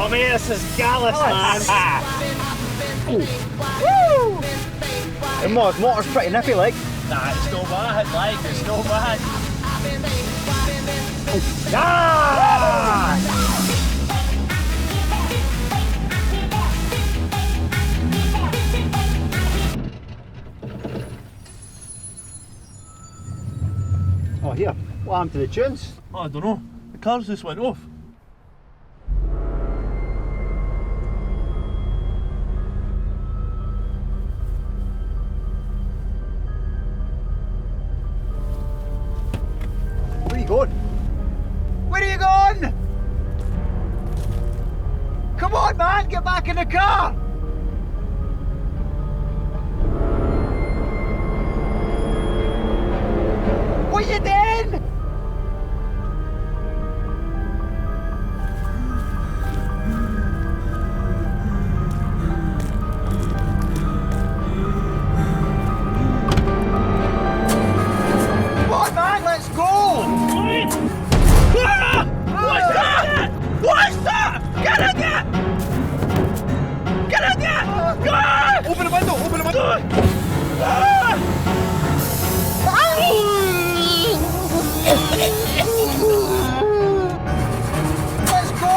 Oh mate, this is gallus, man. Woo! The motor's pretty nippy, like. Nah, it's no bad, like, it's no bad. Ah! Oh, here. What happened to the tunes? Oh, I don't know. The cars just went off. Where are you going? Where are you going? Come on, man, get back in the car! What are you doing? Come on, man, let's go! What's that? What's that? Get in there! Get in there! Go! Open the window, open the window! Let's go!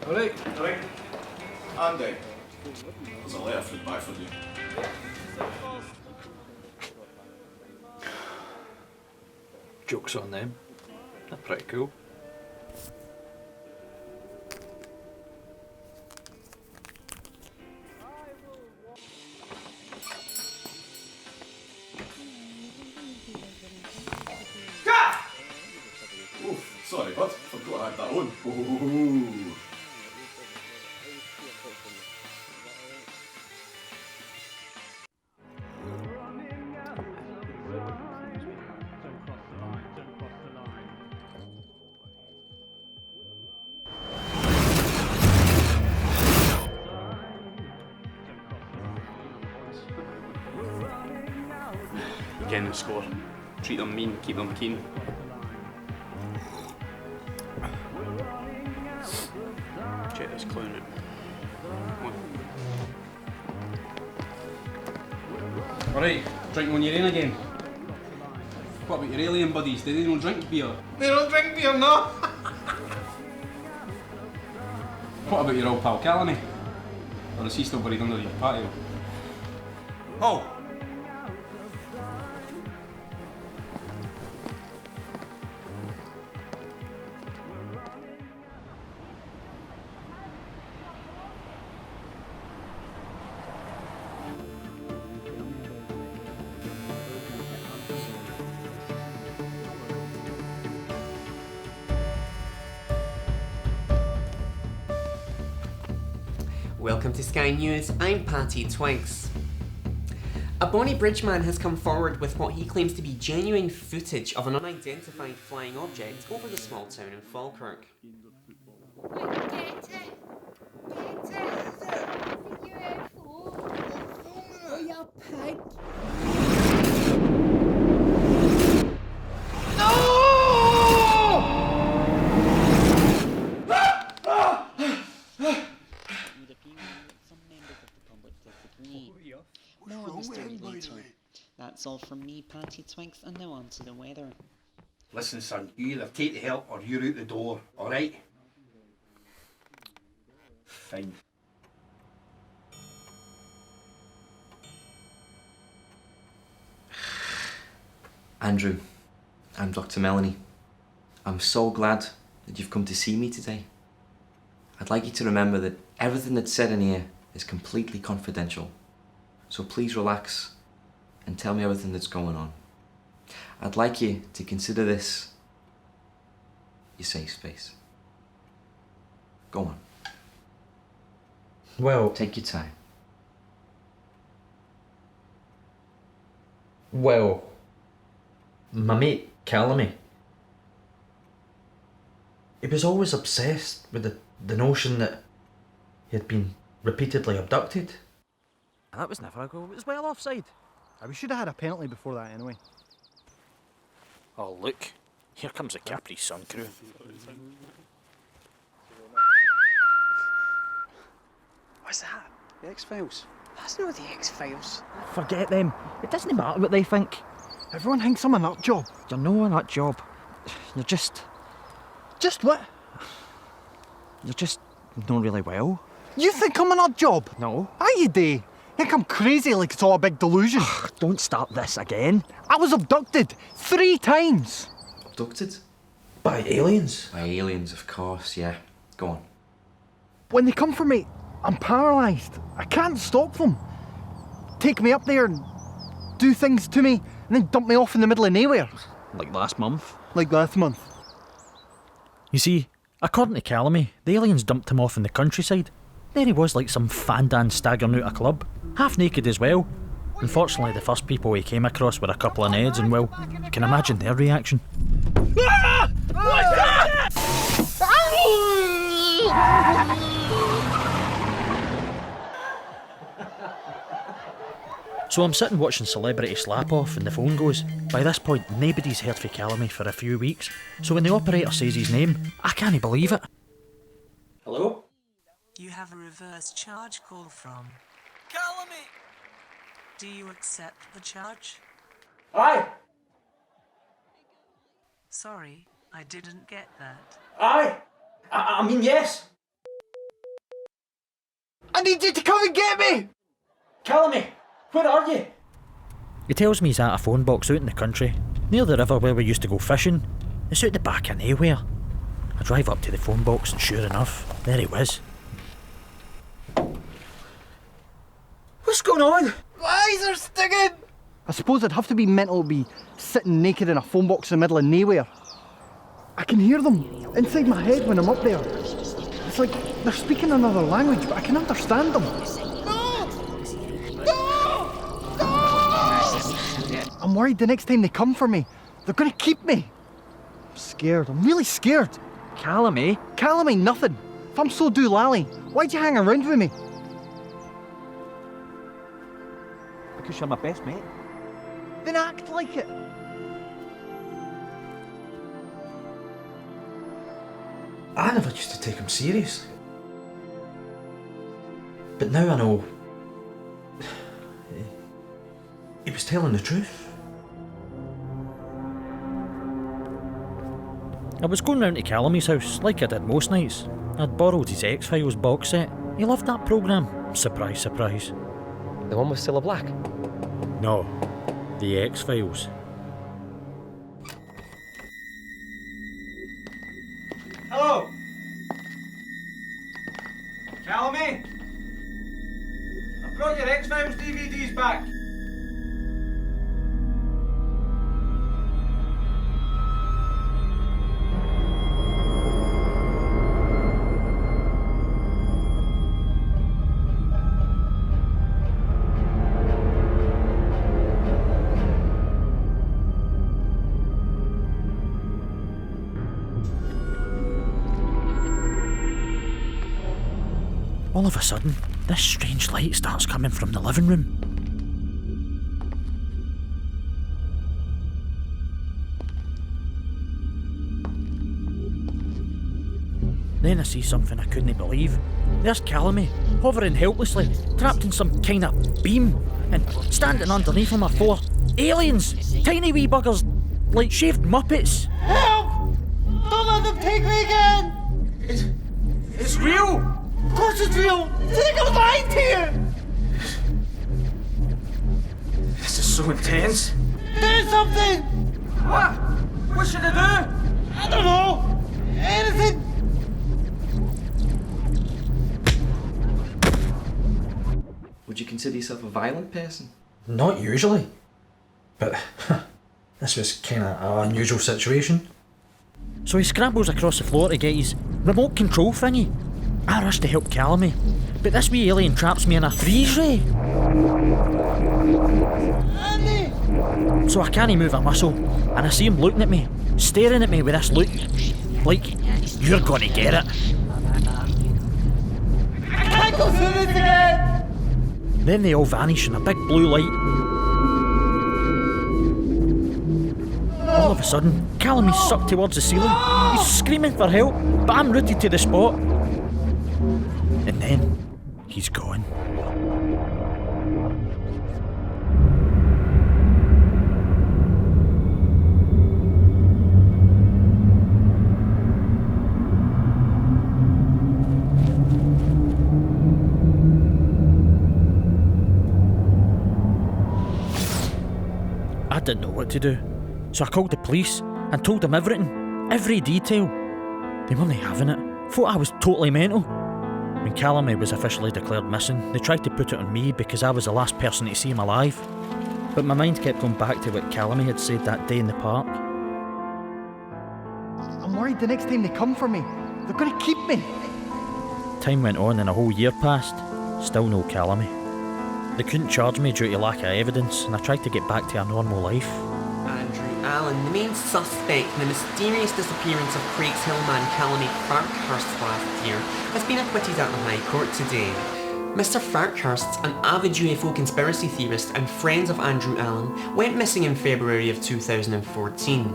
Alright. Andy, there's a letter for back for you. Joke's on them. They're pretty cool. Oof, sorry bud, forgot I had that on. Ooh. Again, the score. Treat them mean, keep them keen. Check this clown out. Alright, drinking on your own again. What about your alien buddies? Do they don't drink beer? They don't drink beer, no! What about your old pal Callum? Or is he still buried under your patio? Oh! Welcome to Sky News, I'm Patty Twigs. A Bonnie Bridge man has come forward with what he claims to be genuine footage of an unidentified flying object over the small town of Falkirk. No! tea. More on the story later. That's all from me, Patty Twinks, and now on to the weather. Listen, son, you either take the help or you're out the door, alright? Fine. Andrew, I'm Dr. Melanie. I'm so glad that you've come to see me today. I'd like you to remember that everything that's said in here is completely confidential. So please relax and tell me everything that's going on. I'd like you to consider this your safe space. Go on. Well, take your time. Well, my mate Callum, he was always obsessed with the notion that he had been repeatedly abducted. That was never a goal. It was well offside. We should have had a penalty before that anyway. Oh look, here comes the Capri Sun crew. What's that? The X-Files. That's not the X-Files. Forget them. It doesn't matter what they think. Everyone thinks I'm a nut job. You're no a nut job. You're just... Just what? You're just not really well. You think I'm a nut job? No. Aye, you do. Think I'm crazy like it's all a big delusion. Don't start this again. I was abducted 3 times. Abducted? By aliens? By aliens, of course, yeah. Go on. When they come for me, I'm paralysed. I can't stop them. Take me up there and do things to me and then dump me off in the middle of nowhere. Like last month? Like last month. You see, according to Callum, the aliens dumped him off in the countryside. There he was like some fandan staggering out a club, half naked as well. Unfortunately, the first people he came across were a couple of Neds, and well, you can imagine their reaction. Ah! What's that? So I'm sitting watching Celebrity Slap Off and the phone goes. By this point, nobody's heard from Callum for a few weeks, so when the operator says his name, I can't believe it. Hello? You have a reverse charge call from Callum! Do you accept the charge? Aye! Sorry, I didn't get that. Aye! I mean, yes! I need you to come and get me! Callum, where are you? He tells me he's at a phone box out in the country, near the river where we used to go fishing. It's out the back of nowhere. I drive up to the phone box and sure enough, there he was. What's going on? My eyes are stinging! I suppose I'd have to be mental to be sitting naked in a phone box in the middle of nowhere. I can hear them inside my head when I'm up there. It's like they're speaking another language, but I can understand them. I'm worried the next time they come for me, they're going to keep me. I'm scared. I'm really scared. Callum, eh? Callum ain't nothing. If I'm so doolally, why'd you hang around with me? Because you're my best mate. Then act like it. I never used to take him serious. But now I know he was telling the truth. I was going round to Callum's house, like I did most nights. I'd borrowed his X-Files box set. He loved that programme. Surprise, surprise. The one with Cilla Black? No, the X-Files. Hello! Callum? I've brought your X-Files DVDs back. All of a sudden, this strange light starts coming from the living room. Then I see something I couldn't believe. There's Callum, hovering helplessly, trapped in some kind of beam, and standing underneath him are 4 aliens, tiny wee buggers, like shaved muppets. Help! Don't let them take me again! It's real! Of course it's real! Take a mind here! This is so intense. Do something! What? What should I do? I don't know! Anything! Would you consider yourself a violent person? Not usually. But this was kind of an unusual situation. So he scrambles across the floor to get his remote control thingy. I rush to help Callum, but this wee alien traps me in a freeze ray. Andy! So I can't move a muscle, and I see him looking at me, staring at me with this look, like, you're gonna get it. I can't go through this again! Then they all vanish in a big blue light. All of a sudden, Callum is sucked towards the ceiling. He's screaming for help, but I'm rooted to the spot. And then, he's gone. I didn't know what to do, so I called the police and told them everything, every detail. They weren't having it, thought I was totally mental. When Callum was officially declared missing, they tried to put it on me because I was the last person to see him alive. But my mind kept going back to what Callum had said that day in the park. I'm worried the next time they come for me, they're going to keep me. Time went on and a whole year passed, still no Callum. They couldn't charge me due to lack of evidence, and I tried to get back to a normal life. Andrew Allan, the main suspect in the mysterious disappearance of Craig's Hillman Callum Farkhurst last year, has been acquitted at the High Court today. Mr. Farkhurst, an avid UFO conspiracy theorist and friend of Andrew Allan, went missing in February of 2014.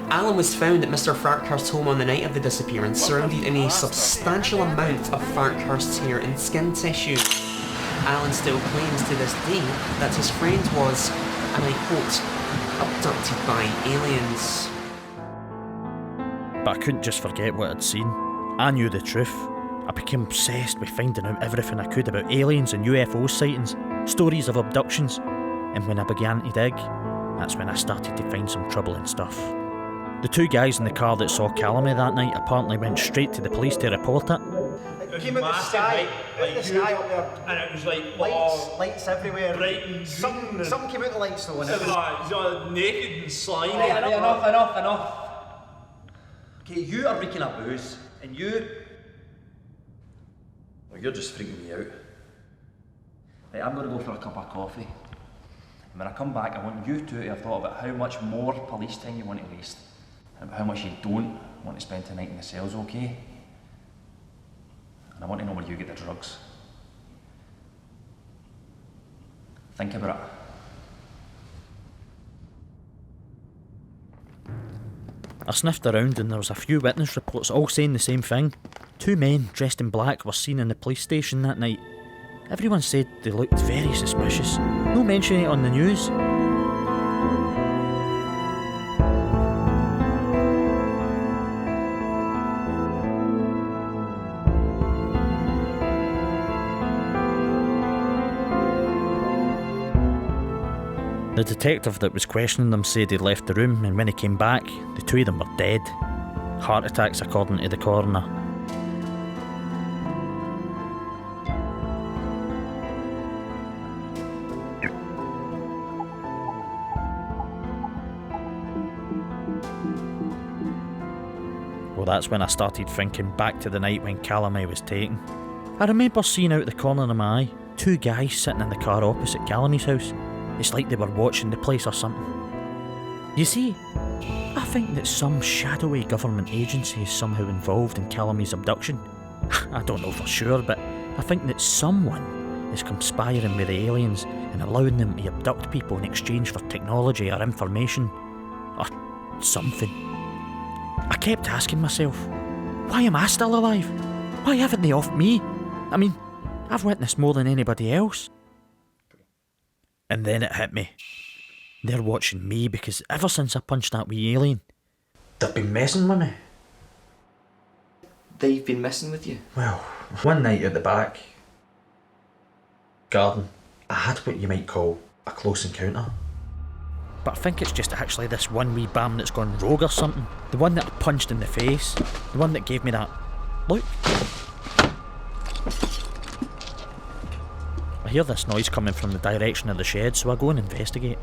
Allan was found at Mr. Farkhurst's home on the night of the disappearance, surrounded in a substantial amount of Farkhurst's hair and skin tissue. Allan still claims to this day that his friend was, and I quote, abducted by aliens. But I couldn't just forget what I'd seen. I knew the truth. I became obsessed with finding out everything I could about aliens and UFO sightings, stories of abductions, and when I began to dig, that's when I started to find some troubling stuff. The 2 guys in the car that saw Callum that night apparently went straight to the police to report it. It came out the sky, up there, and it was like Lights everywhere. Right, Something came out the lights though. It was like naked and slimy. Enough. Okay, you are reeking up booze, and you... Well, you're just freaking me out. Right, I'm going to go for a cup of coffee. And when I come back, I want you two to have thought about how much more police time you want to waste, and about how much you don't want to spend tonight in the cells, okay? And I want to know where you get the drugs. Think about it. I sniffed around and there was a few witness reports all saying the same thing. 2 men dressed in black were seen in the police station that night. Everyone said they looked very suspicious. No mention of it on the news. The detective that was questioning them said he'd left the room, and when he came back, the 2 of them were dead. Heart attacks, according to the coroner. Well, that's when I started thinking back to the night when Callum was taken. I remember seeing out the corner of my eye 2 guys sitting in the car opposite Callum's house. It's like they were watching the place or something. You see, I think that some shadowy government agency is somehow involved in Callum's abduction. I don't know for sure, but I think that someone is conspiring with the aliens and allowing them to abduct people in exchange for technology or information. Or something. I kept asking myself, Why am I still alive? Why haven't they offed me? I mean, I've witnessed more than anybody else. And then it hit me. They're watching me because ever since I punched that wee alien, they've been messing with me. They've been messing with you? Well, one night at the back garden, I had what you might call a close encounter. But I think it's just actually this one wee bam that's gone rogue or something. The one that I punched in the face. The one that gave me that look. I hear this noise coming from the direction of the shed, so I go and investigate.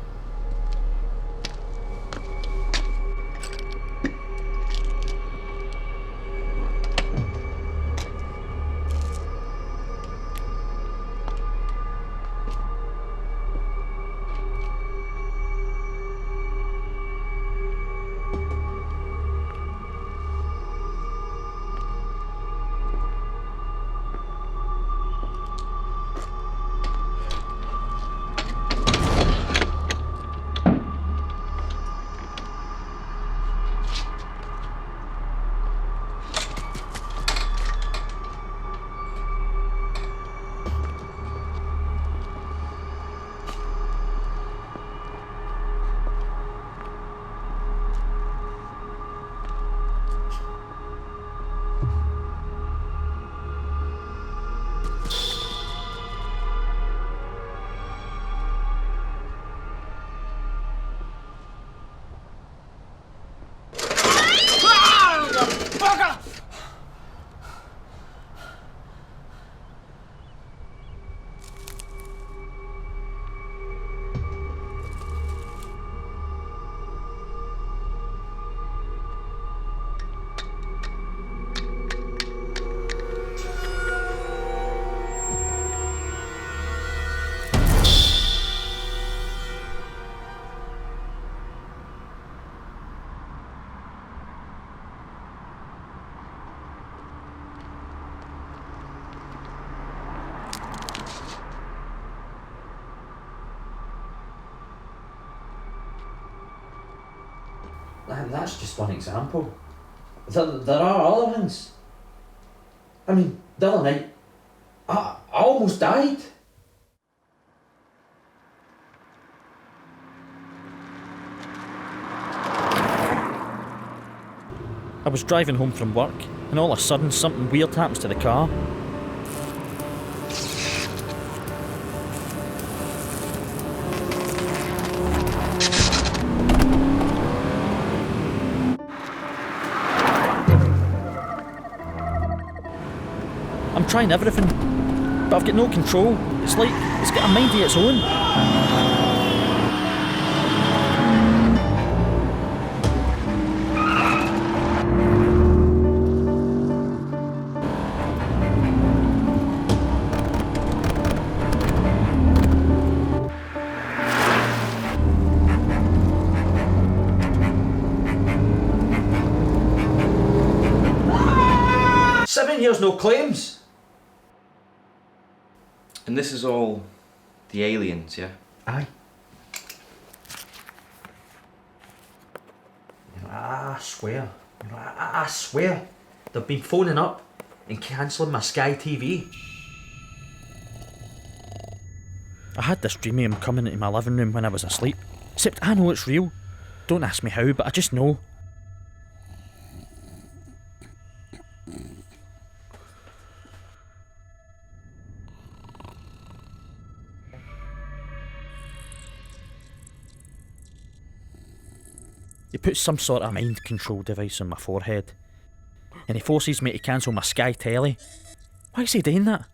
That's just one example. There are other ones. I mean, the other night, I almost died. I was driving home from work, and all of a sudden something weird happens to the car. I'm trying everything, but I've got no control. It's like it's got a mind of its own. Years, no claims. And this is all the aliens, yeah? Aye. I swear, I swear, they've been phoning up and cancelling my Sky TV. I had this dream of him coming into my living room when I was asleep. Except I know it's real. Don't ask me how, but I just know. He puts some sort of mind control device on my forehead, and he forces me to cancel my Sky telly. Why is he doing that?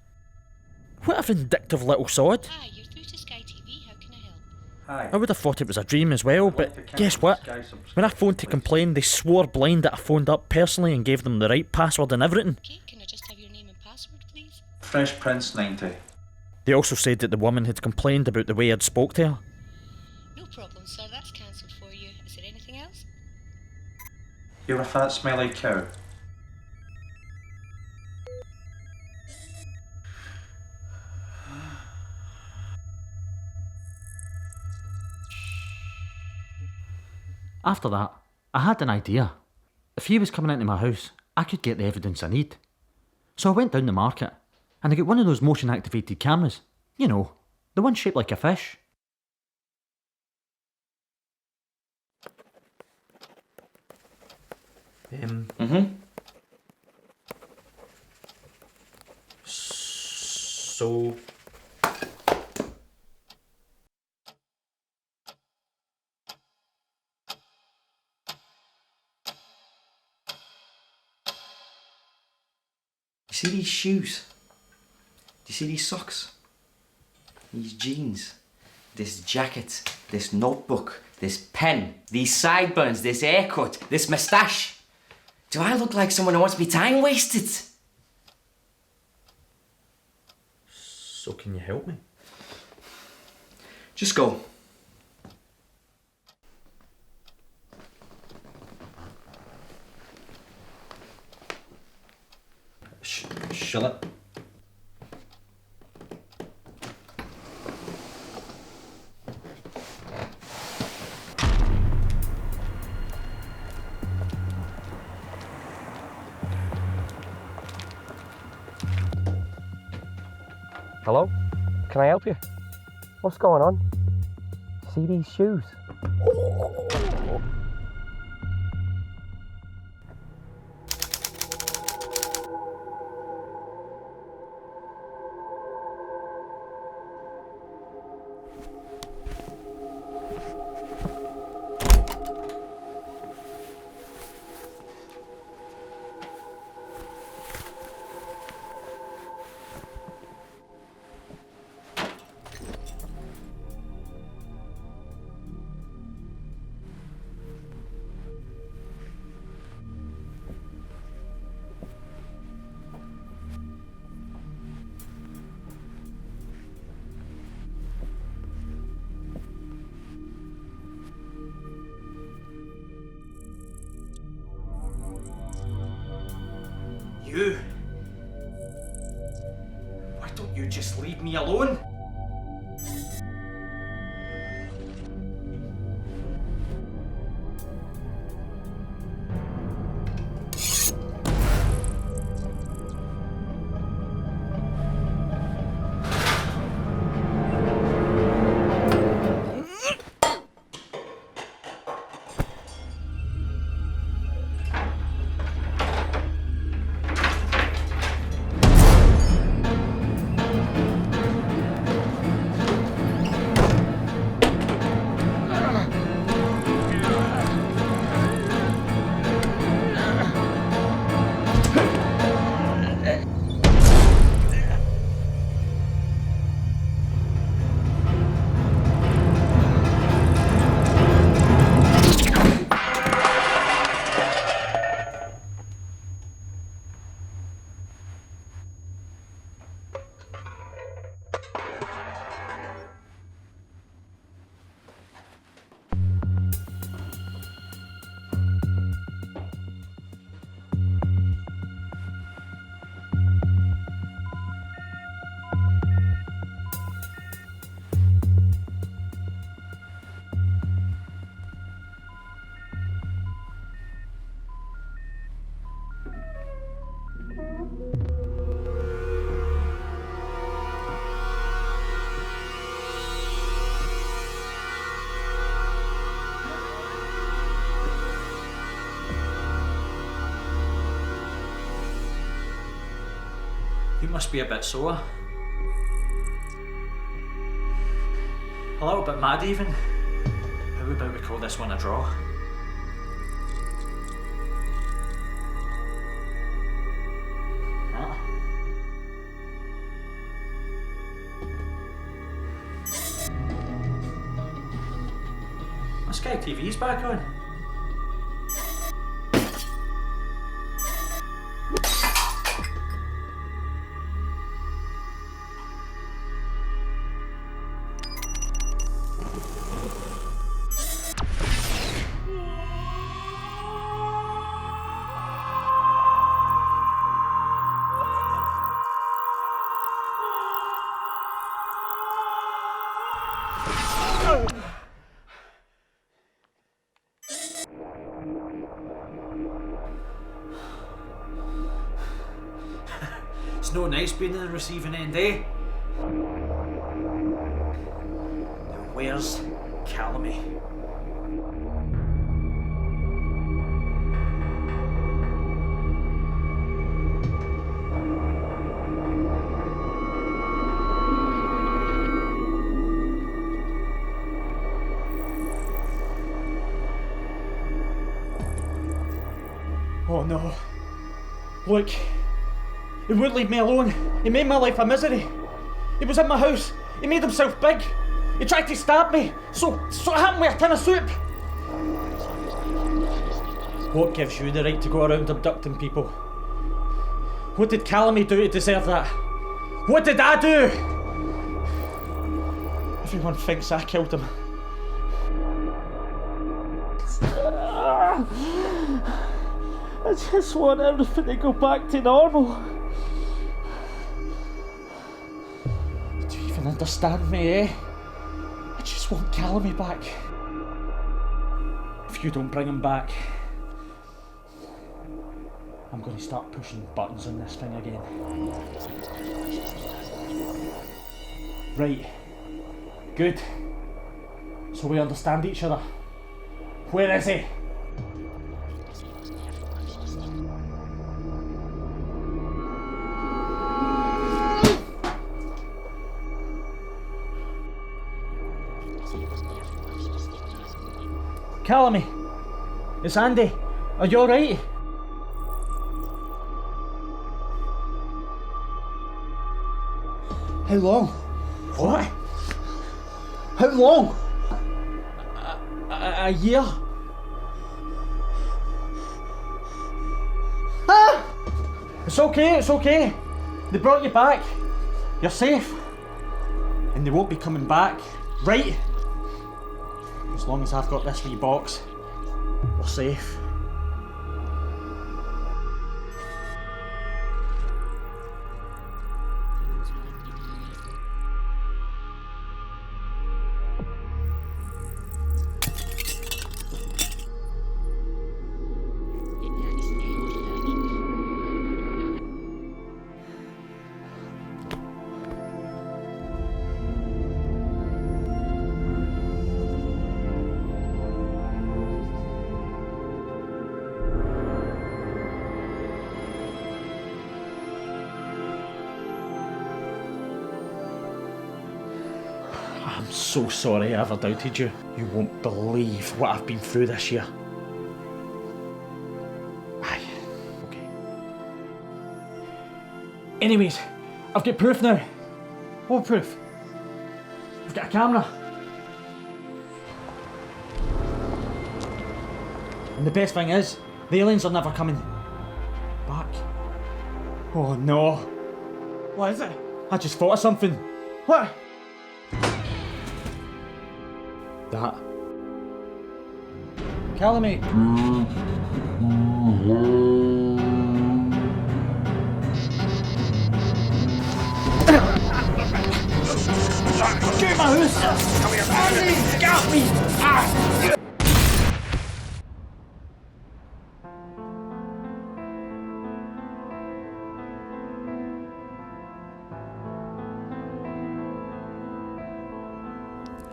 What a vindictive little sod. Hi, you're through to Sky TV. How can I help? Hi. I would have thought it was a dream as well, but guess what? When I phoned to complain, they swore blind that I phoned up personally and gave them the right password and everything. Okay, can I just have your name and password, please? Fresh Prince 90. They also said that the woman had complained about the way I'd spoke to her. No problem, sir. That's cancelled for you. Is there anything else? You're a fat, smelly cow. After that, I had an idea. If he was coming into my house, I could get the evidence I need. So I went down the market and I got one of those motion activated cameras. You know, the one shaped like a fish. So... You see these shoes? Do you see these socks? These jeans? This jacket? This notebook? This pen? These sideburns? This haircut? This moustache? Do I look like someone who wants to be time wasted? So can you help me? Just go. Shut up. Hello? Can I help you? What's going on? See these shoes? You? Why don't you just leave me alone? You must be a bit sore. A little bit mad even. How about we call this one a draw? Huh? My Sky TV's back on. It's no nice being in the receiving end, eh? Now where's Callum? Oh no. Look. He wouldn't leave me alone. He made my life a misery. He was in my house. He made himself big. He tried to stab me. So it happened with a tin of soup. What gives you the right to go around abducting people? What did Callum do to deserve that? What did I do? Everyone thinks I killed him. I just want everything to go back to normal. Do you even understand me, eh? I just want Callum back. If you don't bring him back, I'm going to start pushing buttons on this thing again. Right. Good. So we understand each other. Where is he? Callum, it's Andy. Are you alright? How long? What? How long? A year? Ah! It's okay. They brought you back. You're safe. And they won't be coming back, right? As long as I've got this wee box, we're safe. I'm so sorry I ever doubted you. You won't believe what I've been through this year. Aye, okay. Anyways, I've got proof now. What proof? I've got a camera. And the best thing is, the aliens are never coming back. Oh no. What is it? I just thought of something. What? That. Callum. Get my house! Come here, Andy! Get me! Ah!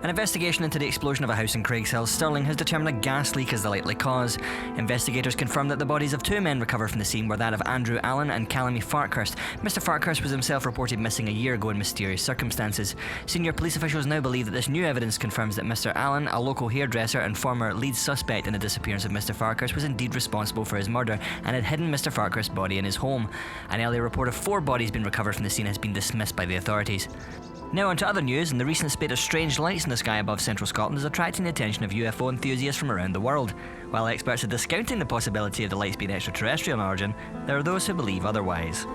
An investigation into the explosion of a house in Craigshill, Stirling, has determined a gas leak as the likely cause. Investigators confirmed that the bodies of two men recovered from the scene were that of Andrew Allan and Callum Farkhurst. Mr Farkhurst was himself reported missing a year ago in mysterious circumstances. Senior police officials now believe that this new evidence confirms that Mr Allan, a local hairdresser and former lead suspect in the disappearance of Mr Farkhurst, was indeed responsible for his murder and had hidden Mr Farkhurst's body in his home. An earlier report of 4 bodies being recovered from the scene has been dismissed by the authorities. Now on to other news, and the recent spate of strange lights in the sky above central Scotland is attracting the attention of UFO enthusiasts from around the world. While experts are discounting the possibility of the lights being extraterrestrial in origin, there are those who believe otherwise.